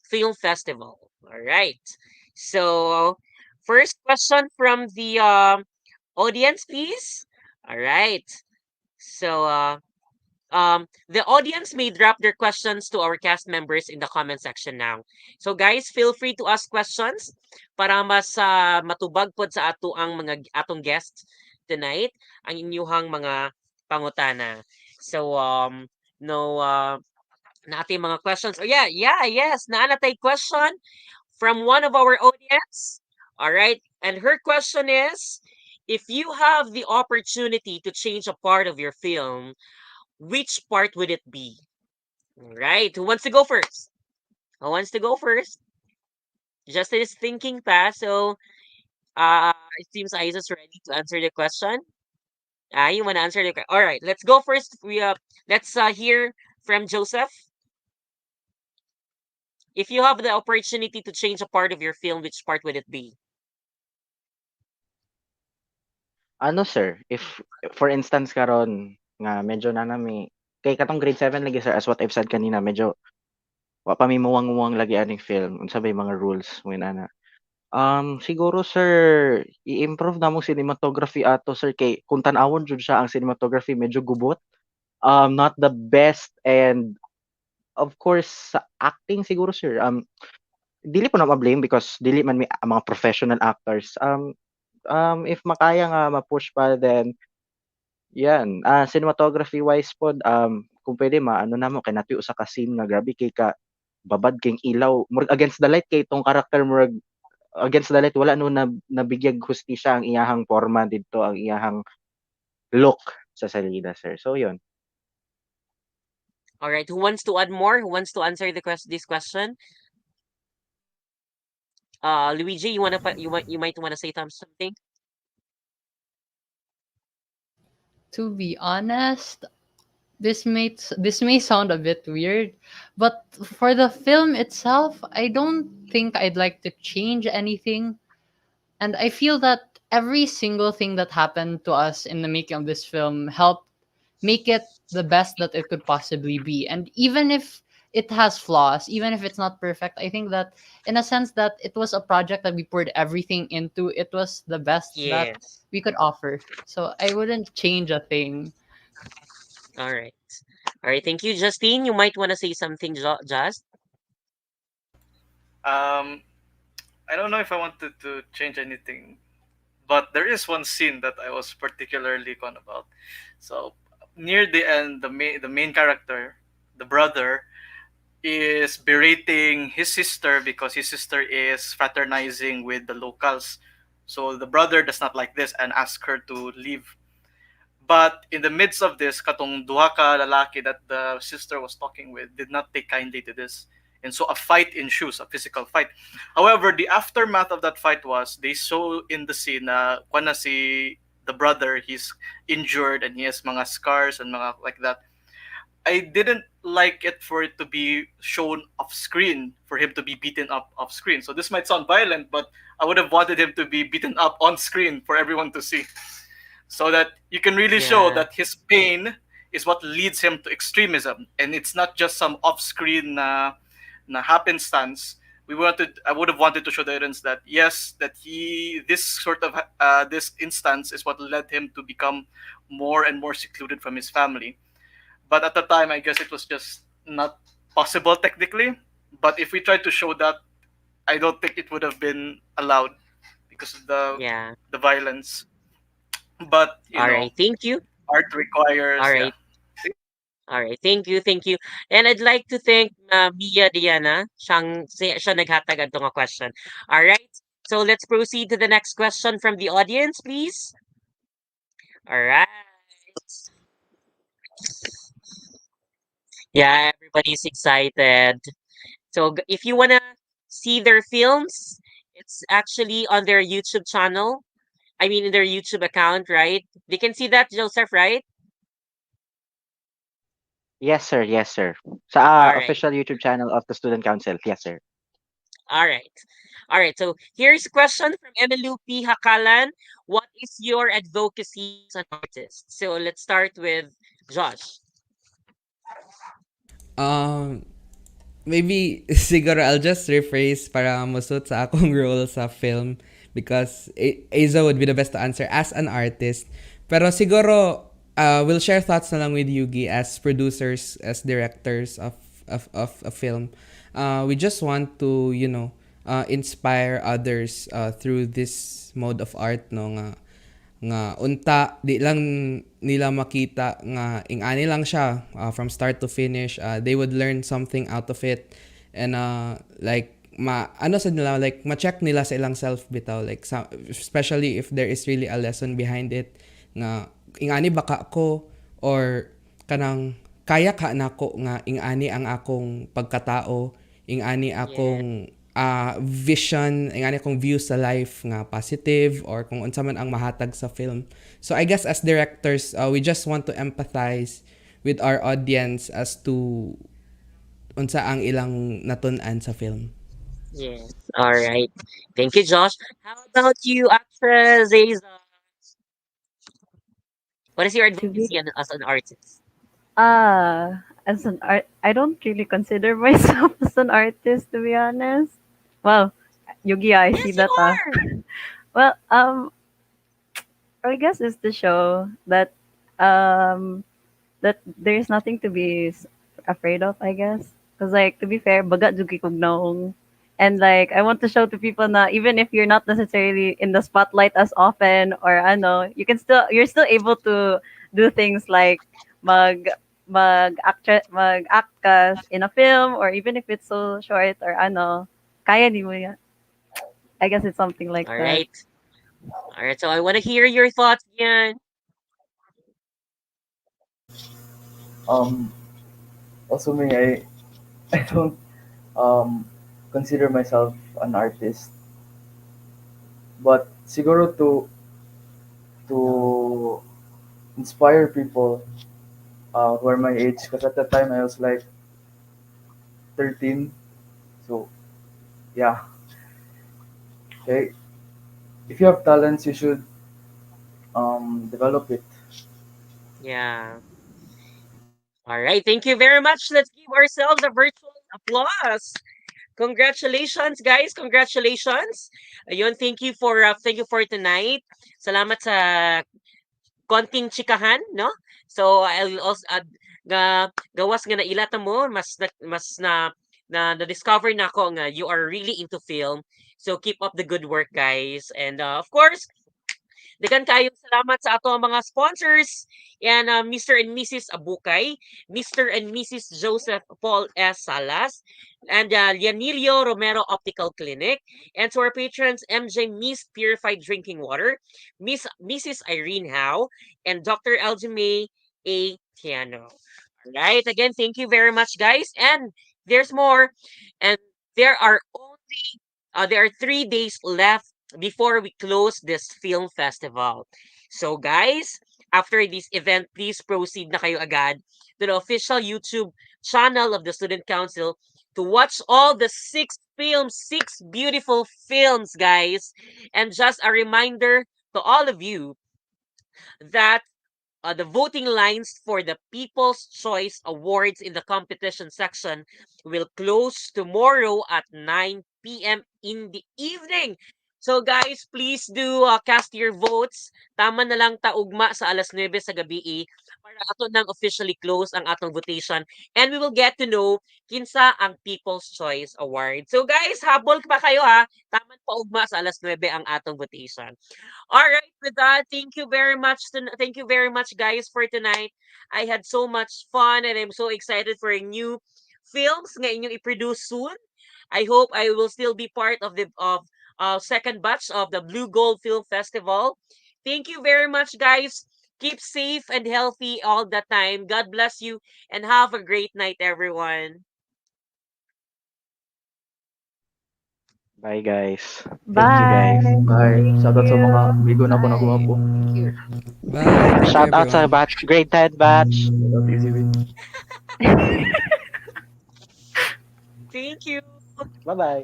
film festival. All right. So, first question from the audience, please. All right. So, the audience may drop their questions to our cast members in the comment section now. So, guys, feel free to ask questions para mas matubag pod sa ato ang mga atong guests tonight ang inyuhang mga pangutana. So, no, na ating mga questions. Oh, yes. Naanatay question from one of our audience. All right. And her question is, if you have the opportunity to change a part of your film, which part would it be? All right. Who wants to go first? Who wants to go first? Justin is thinking fast, so it seems Aiza's ready to answer the question. You want to answer the question? All right. Let's go first. Let's hear from Joseph. If you have the opportunity to change a part of your film, which part would it be? Ano sir, if for instance karon nga medyo na nami kay katong grade 7 lagi sir, as what I've said kanina, medyo wa pa mi muwang-muwang lagi aning film. Unsa bay mga rules when ana. Siguro sir, i-improve namong cinematography ato sir kay kung tan-awon jud siya ang cinematography medyo gubot. Not the best, and of course sa acting siguro sir, dili ko na ma-blame because dili man mi mga professional actors. If makaya nga ma-push pa, then yan, cinematography wise pod, kung pwede maano namo kay natuyo sa ka scene nga grabe kay ka babad kayong ilaw murag against the light kay tong character murag against the light wala no nabigyag hustisya ang iyahang porma didto, ang iyahang look sa salida sir. So yun. All right, who wants to add more? Who wants to answer this question? Luigi, you might wanna say something. To be honest, this may sound a bit weird, but for the film itself, I don't think I'd like to change anything. And I feel that every single thing that happened to us in the making of this film helped make it the best that it could possibly be. And even if it has flaws, even if it's not perfect, I think that in a sense that it was a project that we poured everything into, it was the best that Yes. we could offer. So I wouldn't change a thing. All right. All right, thank you. Justyne, you might wanna say something, Just. Um, I don't know if I wanted to change anything, but there is one scene that I was particularly con about. So near the end, the main character, the brother, is berating his sister because his sister is fraternizing with the locals. So the brother does not like this and asks her to leave. But in the midst of this, katong duha ka lalaki that the sister was talking with did not take kindly to this. And so a fight ensues, a physical fight. However, the aftermath of that fight was they show in the scene na kung na si the brother, he's injured and he has mga scars and mga like that. I didn't like it for it to be shown off screen, for him to be beaten up off screen. So this might sound violent, but I would have wanted him to be beaten up on screen for everyone to see, so that you can really show Yeah. that his pain is what leads him to extremism, and it's not just some off-screen na happenstance. I would have wanted to show the audience that yes, that this sort of this instance is what led him to become more and more secluded from his family. But at the time, I guess it was just not possible technically. But if we tried to show that, I don't think it would have been allowed because of Yeah. the violence. But All right, thank you. art requires, All yeah. right. All right, thank you, thank you. And I'd like to thank Mia Diana. Siya naghatag adto nga question. All right, so let's proceed to the next question from the audience, please. All right. Yeah, everybody's excited. So if you wanna see their films, it's actually on their YouTube channel. I mean, in their YouTube account, right? They can see that, Joseph, right? Yes sir, yes sir. Sa All right. official YouTube channel of the Student Council. Yes sir. All right. All right. So here's a question from Emelupi Hakalan. What is your advocacy as an artist? So let's start with Josh. Um, maybe siguro I'll just rephrase para masut sa akong role sa film because Aeza would be the best to answer as an artist. Pero siguro we'll share thoughts na lang with Yugi as producers, as directors of a film. We just want to, inspire others through this mode of art no nga unta di lang nila makita nga ingani lang siya from start to finish. They would learn something out of it, and like ano sa nila, like ma-check nila sa ilang self bitaw, like especially if there is really a lesson behind it nga ingani baka ako or kanang kaya ka nako nga ingani ang akong pagkatao, ingani akong vision, ingani akong view sa life nga positive or kung unsa man ang mahatag sa film. So I guess as directors, we just want to empathize with our audience as to unsa ang ilang natun-an sa film. Yes. All right. Thank you, Josh. How about you, actress Aeza? What is your advocacy as an artist? As an art, I don't really consider myself as an artist, to be honest. Well, Yugi, I see that. Well, I guess it's to show that that there's nothing to be afraid of, I guess. Because, like, to be fair, baga jugi kog naong. And, like, I want to show to people na even if you're not necessarily in the spotlight as often or ano, you're still able to do things like mag-act ka in a film, or even if it's so short or ano, kaya di mo yan. I guess it's something like All that. right. All right. So I want to hear your thoughts, Gian. Also me, I don't consider myself an artist, but siguro to inspire people who are my age, because at that time I was like 13. So yeah, okay. If you have talents, you should develop it. Yeah. All right. Thank you very much. Let's give ourselves a virtual applause. Congratulations, guys. Congratulations. Ayun, thank you for tonight. Salamat sa konting chikahan, no? So I'll also gawas nga nailata mo mas na discover na ako nga you are really into film. So keep up the good work, guys. And of course, dagan kayong salamat sa ato ang mga sponsors. Yan, Mr. and Mrs. Abukay, Mr. and Mrs. Joseph Paul S. Salas, and Lianilio Romero Optical Clinic, and to our patrons, MJ Miss Purified Drinking Water, Mrs. Irene Howe, and Dr. Aljamae A. Tiano. Alright, again, thank you very much, guys. And there's more. And there are 3 days left before we close this film festival. So guys, after this event, please proceed na kayo agad to the official YouTube channel of the Student Council to watch all the 6 beautiful films, guys. And just a reminder to all of you that the voting lines for the People's Choice Awards in the competition section will close tomorrow at 9 p.m. in the evening. So guys, please do cast your votes. Tama na lang taugma sa alas 9 sa gabi para ato nang officially close ang atong votation, and we will get to know kinsa ang People's Choice Award. So guys, habol pa kayo ha. Tama pa ugma sa alas 9 ang atong votation. All right, with that, thank you very much, guys, for tonight. I had so much fun, and I'm so excited for new films nga inyong i-produce soon. I hope I will still be part of the second batch of the Blue Gold Film Festival. Thank you very much, guys. Keep safe and healthy all the time. God bless you, and have a great night, everyone. Bye, guys. Bye. Thank you, guys. Bye. Shoutout sa mga amigo na ako na guwapo. Bye. Shout out sa batch, grade 10 batch. Thank you. Bye-bye.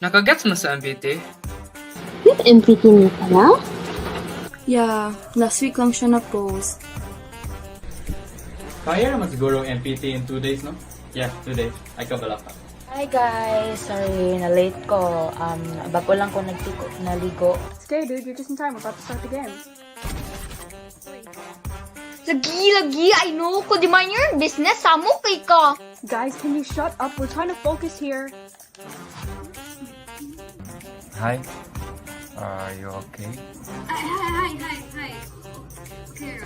Nakagets mo sa MVT? With MVT niya pala? Yeah, last week lang siya na-post. Kaya naman siguro ang MPT in 2 days, no? Yeah, 2 days. Ay kabala ka. Hi guys, sorry na late ko. Bago lang ko naligo. It's okay, dude. You're just in time. We're about to start the game. Lagi, I know ko. Di man your business. Samo kay ka. Guys, can you shut up? We're trying to focus here. Hi. Are you okay? Hi. Okay,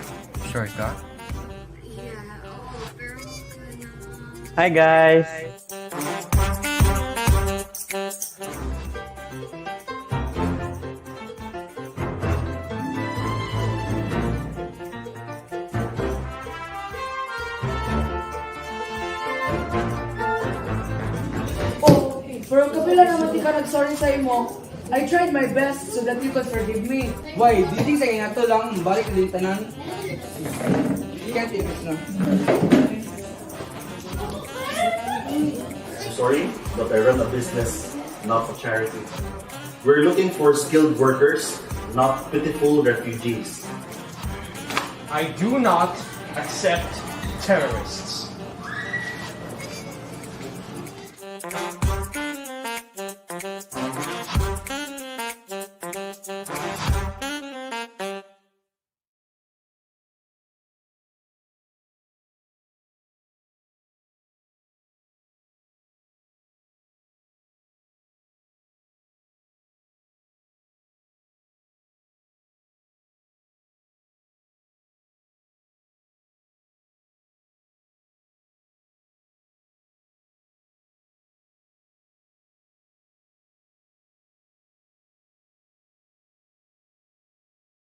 Sure, God. yeah, pero gonna... Hi, guys. Oh, pero kapila naman di ka nag-sorry sa imo. I tried my best so that you could forgive me. Why? Do you think sa kanya to lang, balik din tanan? You can't take this na. Sorry, but I run a business, not a charity. We're looking for skilled workers, not pitiful refugees. I do not accept terrorists.